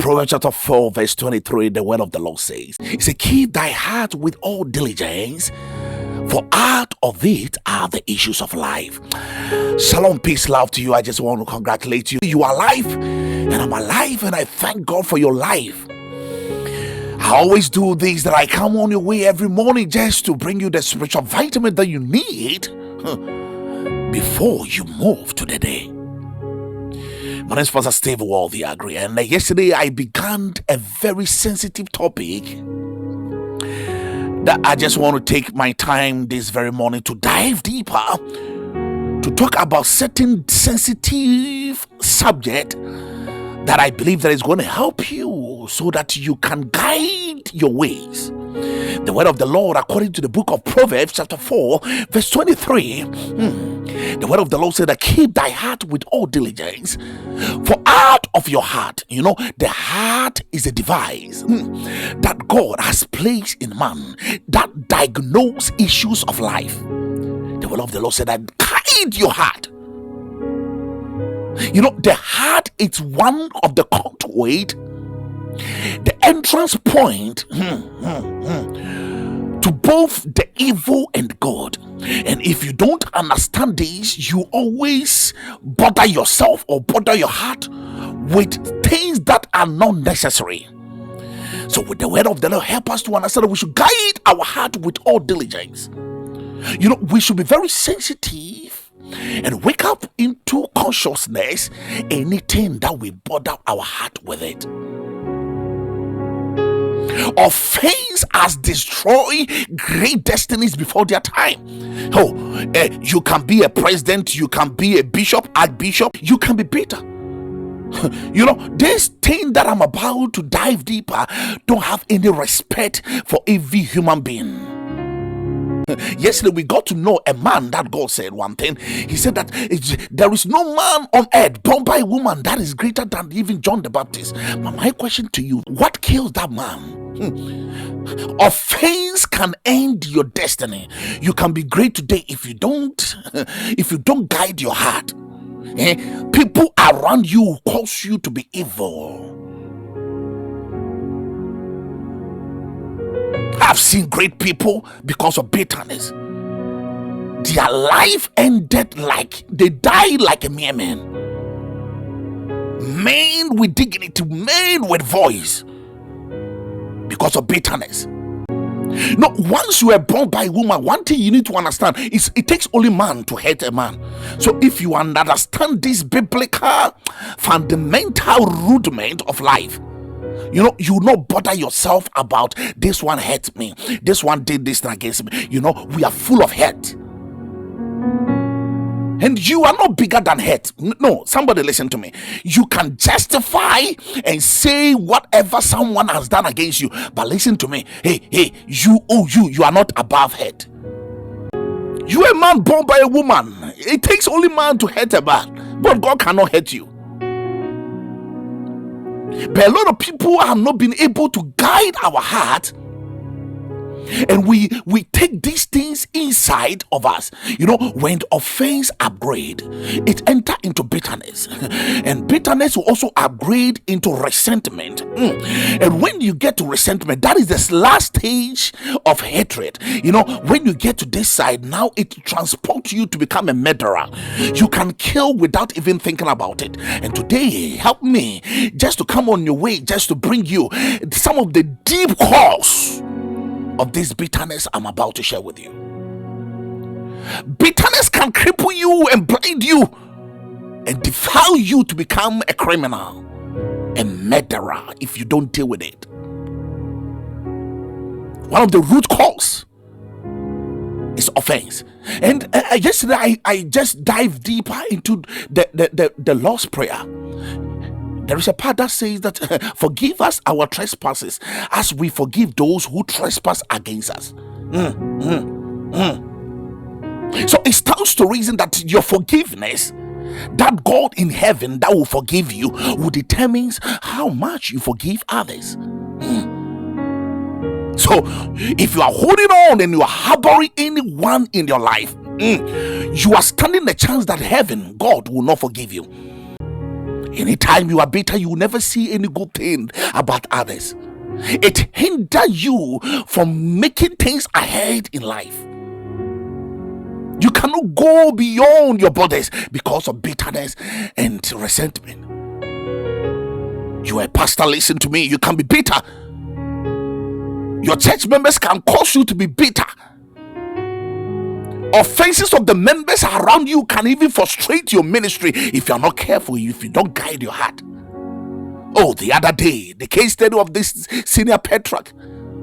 Proverbs chapter 4, verse 23, the word of the Lord says, it says, keep thy heart with all diligence, for out of it are the issues of life. Shalom, peace, love to you. I just want to congratulate you. You are alive, and I'm alive, and I thank God for your life. I always do this, that I come on your way every morning just to bring you the spiritual vitamin that you need before you move to the day. My name is Pastor Steve Worthy Agri, and yesterday I began a very sensitive topic that I just want to take my time this very morning to dive deeper, to talk about certain sensitive subject that I believe that is going to help you so that you can guide your ways. The word of the Lord, according to the book of Proverbs chapter 4, verse 23, the word of the Lord said that keep thy heart with all diligence, for out of your heart, the heart is a device that God has placed in man that diagnose issues of life. The word of the Lord said that guide your heart. The heart is one of the conduit, the entrance point to both the evil and good. And if you don't understand this, you always bother yourself or bother your heart with things that are not necessary. So with the word of the Lord, help us to understand that we should guide our heart with all diligence. We should be very sensitive and wake up into consciousness anything that will bother our heart with it. Offense has destroyed great destinies before their time. You can be a president, you can be a bishop, archbishop, you can be bitter. This thing that I'm about to dive deeper don't have any respect for every human being. Yesterday we got to know a man that God said one thing. He said that there is no man on earth born by a woman that is greater than even John the Baptist. But my question to you, what kills that man? Offense can end your destiny. You can be great today if you don't guide your heart. People around you cause you to be evil. I've seen great people because of bitterness. Their life ended like they died like a mere man. Men with dignity, men with voice, because of bitterness. Once you are born by a woman, one thing you need to understand is it takes only man to hurt a man. So if you understand this biblical fundamental rudiment of life, you not bother yourself about this one hurt me, this one did this thing against me. We are full of hate, and you are not bigger than hate. No, somebody listen to me. You can justify and say whatever someone has done against you, but listen to me. Hey, you are not above hate. You are a man born by a woman. It takes only man to hate a man, but God cannot hate you. But a lot of people have not been able to guide our heart, and we take these things inside of us. When the offense upgrade, it enter into bitterness, and bitterness will also upgrade into resentment. And when you get to resentment, that is the last stage of hatred. When you get to this side, now it transports you to become a murderer. You can kill without even thinking about it. And today, help me just to come on your way, just to bring you some of the deep cause of this bitterness I'm about to share with you. Bitterness can cripple you and blind you and defile you to become a criminal, a murderer, if you don't deal with it. One of the root cause is offense. And yesterday I just dived deeper into the Lord's Prayer. There is a part that says that forgive us our trespasses as we forgive those who trespass against us. So it stands to reason that your forgiveness, that God in heaven that will forgive you, will determine how much you forgive others. So if you are holding on and you are harboring anyone in your life, you are standing a chance that heaven, God, will not forgive you. Anytime you are bitter, you will never see any good thing about others. It hinders you from making things ahead in life. You cannot go beyond your borders because of bitterness and resentment. You are a pastor, listen to me. You can be bitter. Your church members can cause you to be bitter. Offenses of the members around you can even frustrate your ministry if you are not careful, if you don't guide your heart. Oh, the other day, the case study of this senior patriarch,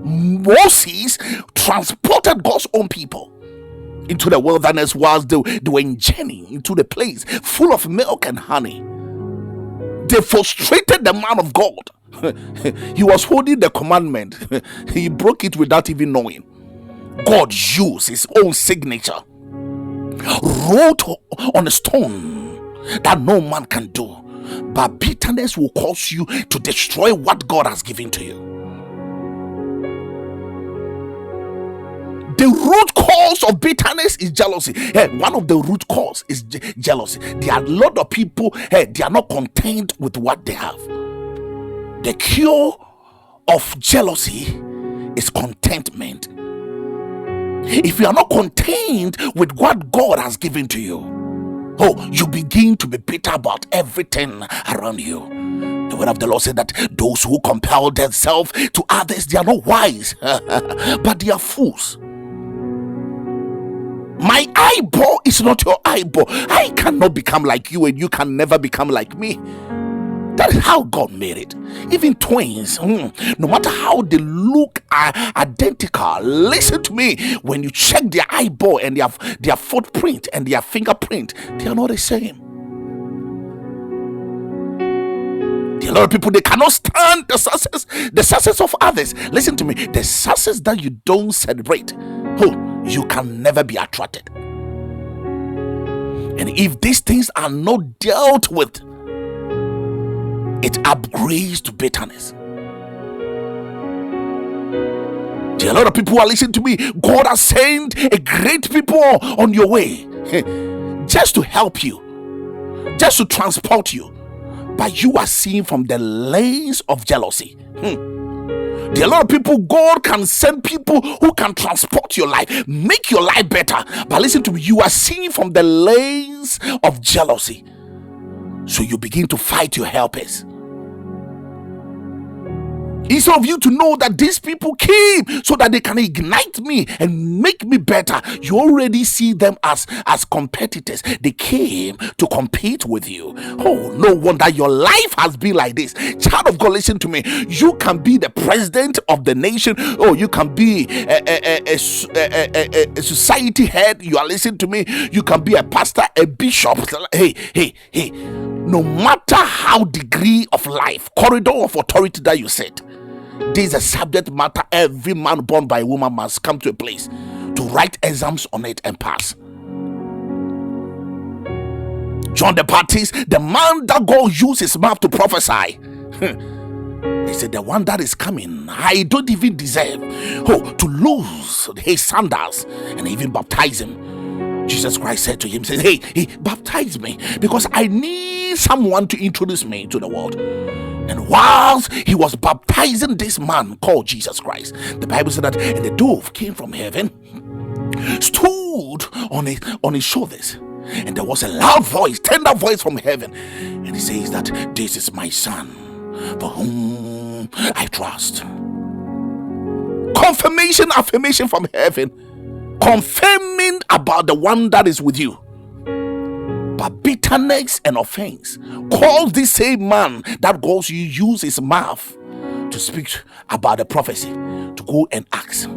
Moses transported God's own people into the wilderness whilst they were journeying into the place full of milk and honey. They frustrated the man of God. He was holding the commandment. He broke it without even knowing. God used his own signature, wrote on a stone that no man can do. But bitterness will cause you to destroy what God has given to you. The root cause of bitterness is jealousy. One of the root cause is jealousy. There are a lot of people, they are not content with what they have. The cure of jealousy is contentment. If you are not content with what God has given to you, you begin to be bitter about everything around you. The word of the Lord said that those who compel themselves to others, they are not wise, but they are fools. My eyeball is not your eyeball. I cannot become like you, and you can never become like me. That is how God made it. Even twins, no matter how they look identical, listen to me, when you check their eyeball and their footprint and their fingerprint, they are not the same. There are a lot of people, they cannot stand the success of others. Listen to me, the success that you don't celebrate, you can never be attracted. And if these things are not dealt with, it upgrades to bitterness. There are a lot of people who are listening to me. God has sent a great people on your way just to help you, just to transport you, but you are seeing from the lens of jealousy. There are a lot of people. God can send people who can transport your life, make your life better, but listen to me, you are seeing from the lens of jealousy. So you begin to fight your helpers. Instead of you to know that these people came so that they can ignite me and make me better, you already see them as competitors. They came to compete with you. No wonder your life has been like this. Child of God, listen to me. You can be the president of the nation. You can be a society head. You are listening to me. You can be a pastor, a bishop. Hey. No matter how degree of life, corridor of authority that you set, this is a subject matter every man born by a woman must come to a place to write exams on it and pass. John the Baptist, the man that God used his mouth to prophesy, he said, the one that is coming, I don't even deserve to lose his sandals and even baptize him. Jesus Christ said to him, says, hey, baptize me, because I need someone to introduce me to the world. And whilst he was baptizing this man called Jesus Christ, the Bible said that, and the dove came from heaven, stood on his shoulders, and there was a loud voice, tender voice from heaven, and he says that this is my son, for whom I trust. Confirmation, affirmation from heaven, confirming about the one that is with you. But bitterness and offense calls this same man that God use his mouth to speak about the prophecy to go and ask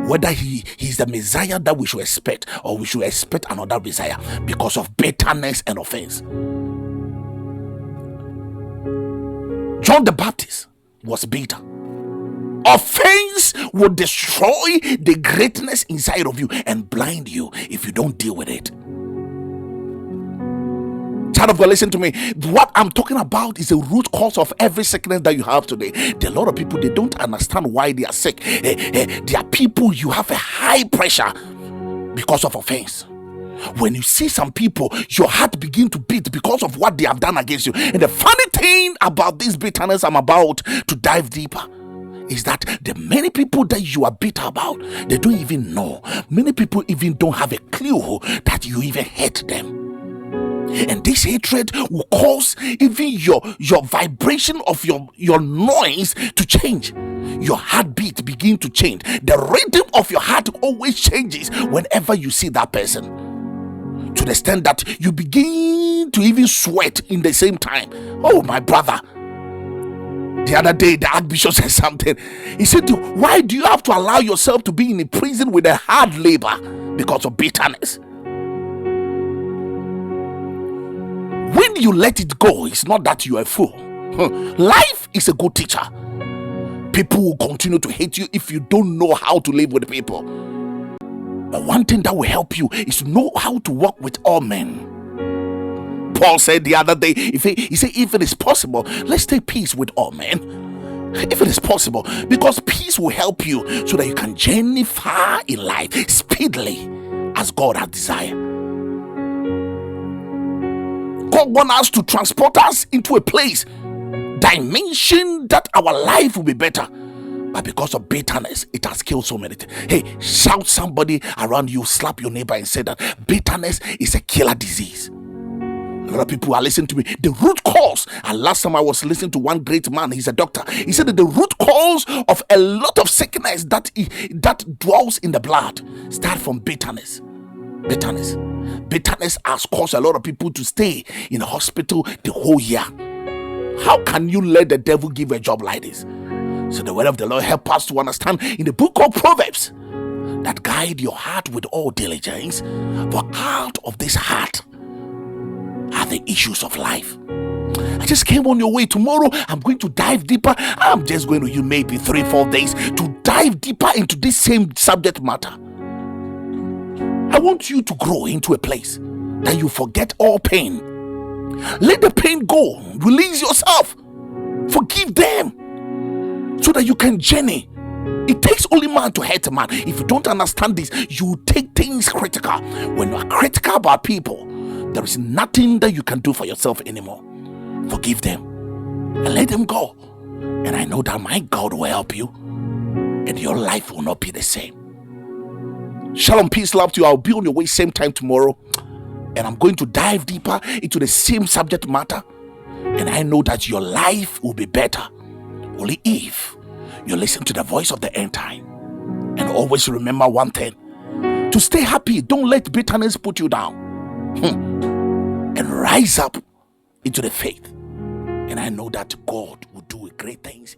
whether he's the Messiah that we should expect, or we should expect another Messiah, because of bitterness and offense. John the Baptist was bitter. Offense will destroy the greatness inside of you and blind you if you don't deal with it. Child of God, listen to me. What I'm talking about is the root cause of every sickness that you have today. There are a lot of people, they don't understand why they are sick. There are people, you have a high pressure because of offense. When you see some people, your heart begin to beat because of what they have done against you. And the funny thing about this bitterness I'm about to dive deeper is that the many people that you are bitter about, they don't even know. Many people even don't have a clue that you even hate them. And this hatred will cause even your vibration of your noise to change. Your heartbeat begin to change. The rhythm of your heart always changes whenever you see that person, to the extent that you begin to even sweat in the same time. Oh, my brother, the other day the Archbishop said something. He said, why do you have to allow yourself to be in a prison with a hard labor because of bitterness? When you let it go, it's not that you are a fool. Life is a good teacher. People will continue to hate you if you don't know how to live with people. But one thing that will help you is to know how to walk with all men. Paul said the other day, he said, if it is possible, let's take peace with all men. If it is possible, because peace will help you so that you can journey far in life speedily as God has desired. God wants us to transport us into a place, dimension that our life will be better. But because of bitterness, it has killed so many things. Hey, shout somebody around you, slap your neighbor and say that bitterness is a killer disease. A lot of people are listening to me. The root cause, and last time I was listening to one great man, he's a doctor. He said that the root cause of a lot of sickness that dwells in the blood start from bitterness. Bitterness has caused a lot of people to stay in the hospital the whole year. How can you let the devil give a job like this? So the word of the Lord help us to understand in the book of Proverbs that guide your heart with all diligence, for out of this heart are the issues of life. I just came on your way. Tomorrow I'm going to dive deeper. I'm just going to use maybe 3-4 days to dive deeper into this same subject matter. I want you to grow into a place that you forget all pain. Let the pain go. Release yourself. Forgive them so that you can journey. It takes only man to hurt a man. If you don't understand this, you take things critical. When you are critical about people, there is nothing that you can do for yourself anymore. Forgive them and let them go. And I know that my God will help you and your life will not be the same. Shalom, peace, love to you. I'll be on your way same time tomorrow, and I'm going to dive deeper into the same subject matter, and I know that your life will be better only if you listen to the voice of the end time. And always remember one thing: to stay happy. Don't let bitterness put you down, and rise up into the faith. And I know that God will do great things